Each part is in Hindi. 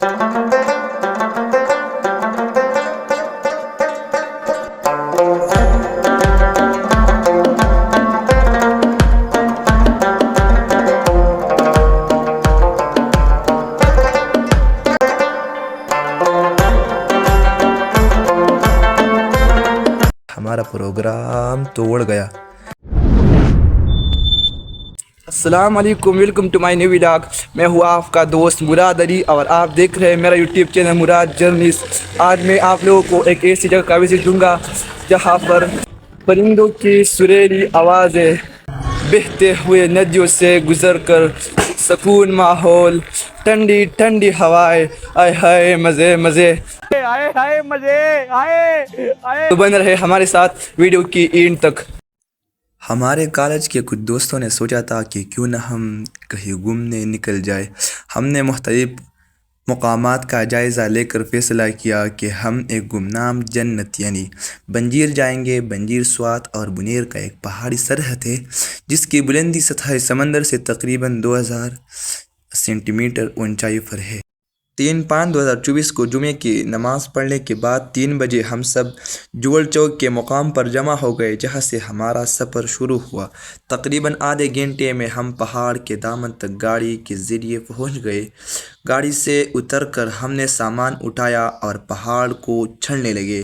हमारा प्रोग्राम तोड़ गया। अस्सलाम वालेकुम, welcome to my new vlog. मैं हुआ आपका दोस्त मुराद अली और आप देख रहे हैं मेरा यूट्यूब चैनल मुराद जर्नलिस्ट। आज मैं आप लोगों को एक ऐसी जगह का विजिट दूंगा जहां पर परिंदों की सुरीली आवाज़ें, बहते हुए नदियों से गुजरकर सुकून माहौल, ठंडी ठंडी हवाएं, आए हाय मज़े मज़े, आए हाय मज़े, आए। तो बन रहे हमारे साथ वीडियो की एंड तक। हमारे कॉलेज के कुछ दोस्तों ने सोचा था कि क्यों न हम कहीं घूमने निकल जाए। हमने मुख्तलिफ मकामात का जायज़ा लेकर फ़ैसला किया कि हम एक गुमनाम जन्नत यानी बंजीर जाएंगे। बंजीर स्वात और बुनेर का एक पहाड़ी सरहद है जिसकी बुलंदी सतह समंदर से तकरीबन 2000 सेंटीमीटर ऊंचाई पर है। 3/5/2024 को जुमे की नमाज़ पढ़ने के बाद 3 बजे हम सब जुगल चौक के मुकाम पर जमा हो गए जहां से हमारा सफ़र शुरू हुआ। तकरीबन आधे घंटे में हम पहाड़ के दामन तक गाड़ी के ज़रिए पहुंच गए। गाड़ी से उतरकर हमने सामान उठाया और पहाड़ को चढ़ने लगे।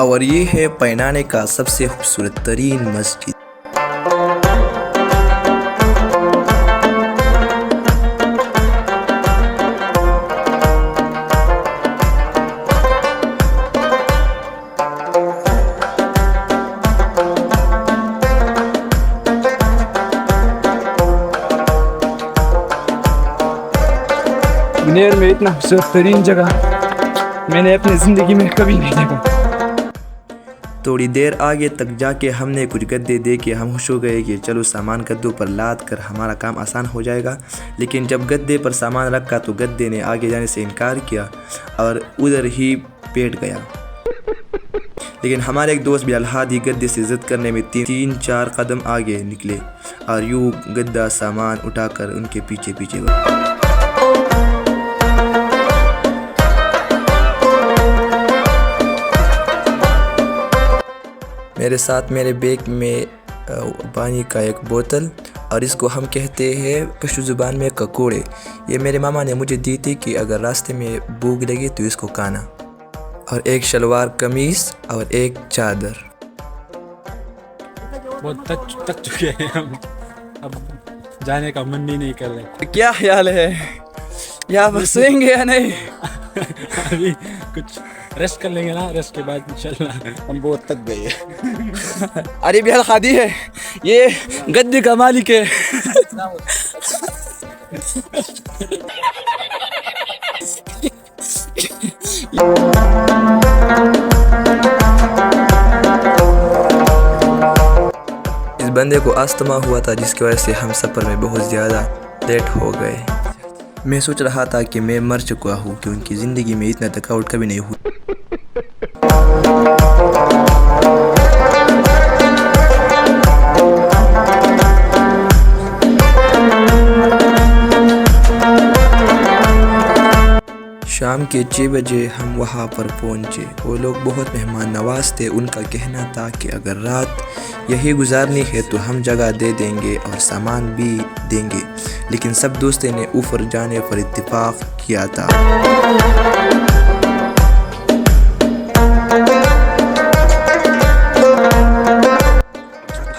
और ये है पैनाने का सबसे खूबसूरत तरीन मस्जिद। बुनेर में इतना खूबसूरत तरीन जगह मैंने अपनी ज़िंदगी में कभी नहीं देखा। थोड़ी देर आगे तक जाके हमने कुछ गद्दे देखे। हम खुश हो गए कि चलो सामान गद्दों पर लाद कर हमारा काम आसान हो जाएगा। लेकिन जब गद्दे पर सामान रखा तो गद्दे ने आगे जाने से इनकार किया और उधर ही बैठ गया। लेकिन हमारे एक दोस्त बिलाल हादी गद्दे से जिद करने में 3-4 कदम आगे निकले और यूँ गद्दा सामान उठाकर उनके पीछे पीछे गए। मेरे साथ मेरे बैग में पानी का एक बोतल और इसको हम कहते हैं पशु ज़ुबान में ककोड़े। ये मेरे मामा ने मुझे दी थी कि अगर रास्ते में भूख लगे तो इसको खाना। और एक शलवार कमीज़ और एक चादर। बहुत थक चुके हैं हम, अब जाने का मन भी नहीं कर रहे। क्या ख्याल है, यहाँ पर सोएंगे या नहीं? अभी कुछ रेस्ट कर लेंगे ना, रेस्ट के बाद इंशाल्लाह। हम बहुत थक गए हैं। अरे बिलाल हादी है, ये गद्दे का मालिक है। इस बंदे को अस्थमा हुआ था जिसकी वजह से हम सफ़र में बहुत ज़्यादा लेट हो गए। मैं सोच रहा था कि मैं मर चुका हूँ क्योंकि ज़िंदगी में इतना थकावट कभी नहीं हुई। शाम के 6 बजे हम वहाँ पर पहुँचे। वो लोग बहुत मेहमान नवाज थे। उनका कहना था कि अगर रात यही गुजारनी है तो हम जगह दे देंगे और सामान भी देंगे। लेकिन सब दोस्तों ने ऊपर जाने पर इत्तेफाक किया था।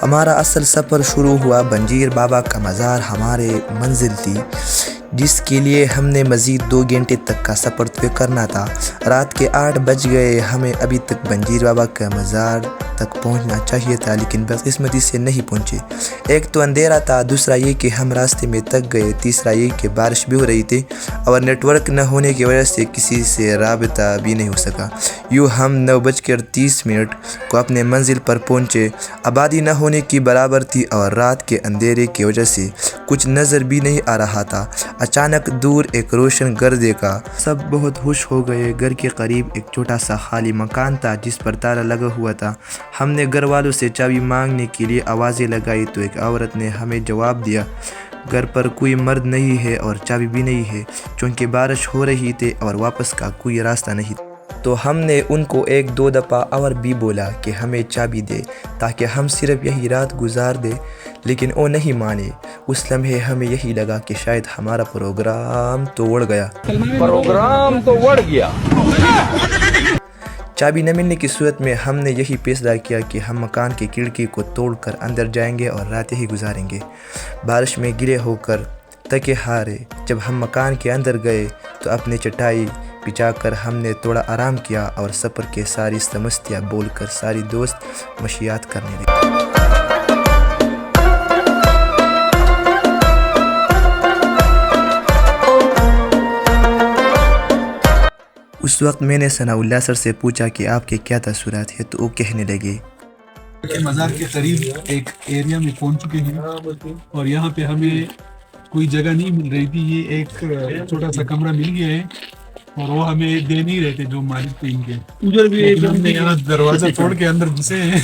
हमारा असल सफ़र शुरू हुआ। बंजीर बाबा का मज़ार हमारे मंजिल थी जिसके लिए हमने मज़ीद 2 घंटे तक का सफ़र तय करना था। रात के 8 बज गए। हमें अभी तक बंजीर बाबा का मज़ार तक पहुंचना चाहिए था, लेकिन बदकिस्मती से नहीं पहुंचे। एक तो अंधेरा था, दूसरा ये कि हम रास्ते में थक गए, तीसरा ये कि बारिश भी हो रही थी और नेटवर्क न होने की वजह से किसी से राबता भी नहीं हो सका। यूँ हम 9:30 को अपने मंजिल पर पहुंचे। आबादी न होने की बराबर थी और रात के अंधेरे की वजह से कुछ नज़र भी नहीं आ रहा था। अचानक दूर एक रोशन घर देखा। सब बहुत खुश हो गए। घर के करीब एक छोटा सा खाली मकान था जिस पर ताला लगा हुआ था। हमने घर वालों से चाबी मांगने के लिए आवाज़ें लगाई तो एक औरत ने हमें जवाब दिया, घर पर कोई मर्द नहीं है और चाबी भी नहीं है, क्योंकि बारिश हो रही थी और वापस का कोई रास्ता नहीं था। तो हमने उनको 1-2 दफ़ा और भी बोला कि हमें चाबी दे ताकि हम सिर्फ यही रात गुजार दे, लेकिन वो नहीं माने। उस लम्हे हमें यही लगा कि शायद हमारा प्रोग्राम तो उड़ गया। चाबी न मिलने की सूरत में हमने यही फैसला किया कि हम मकान की खिड़की को तोड़कर अंदर जाएंगे और रात यही गुजारेंगे। बारिश में गिले होकर थके हारे जब हम मकान के अंदर गए तो अपनी चटाई बिछाकर हमने थोड़ा आराम किया और सफ़र के सारी समस्या बोलकर सारी दोस्त मशियात करने लगे। उस वक्त मैंने सनाउल्लाह सर से पूछा कि आपके क्या तसव्वुरात है, तो वो कहने लगे के मज़ार के करीब एक एरिया में पहुंच चुके हैं और यहाँ पे हमें कोई जगह नहीं मिल रही थी। ये एक छोटा सा कमरा मिल गया है और वो हमें दे नहीं रहे थे जो मालिक थे इनके। उधर भी हमने यहाँ दरवाजा तोड़ के अंदर घुसे हैं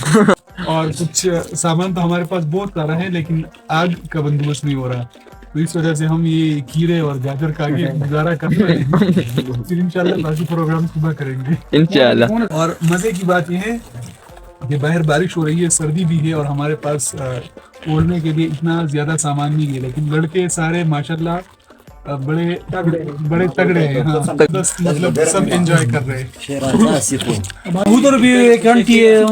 और कुछ सामान तो हमारे पास बहुत सारा है, लेकिन आग का बंदोबस्त नहीं हो रहा, तो इस वजह से हम ये खीरे और गाजर का आगे गुजारा कर रहे हैं। फिर इंशाल्लाह बाकी प्रोग्राम सुबह करेंगे इंशाल्लाह। और मजे की बात यह है कि बाहर बारिश हो रही है, सर्दी भी है और हमारे पास ओढ़ने के लिए इतना ज्यादा सामान नहीं है, लेकिन लड़के सारे माशाल्लाह बड़े तगड़े हैं। हाँ, मतलब सब एंजॉय कर रहे हैं। उधर भी एक आंटी है।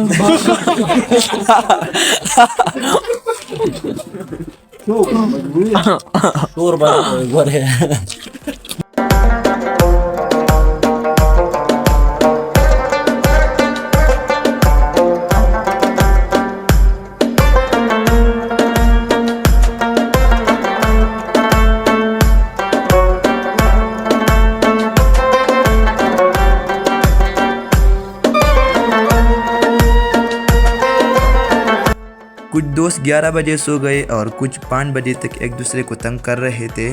कुछ दोस्त 11 बजे सो गए और कुछ 5 बजे तक एक दूसरे को तंग कर रहे थे।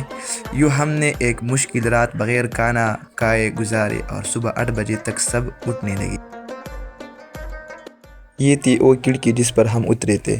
यूँ हमने एक मुश्किल रात बगैर खाना खाए गुजारे और सुबह 8 बजे तक सब उठने लगे। ये थी वो खिड़की जिस पर हम उतरे थे।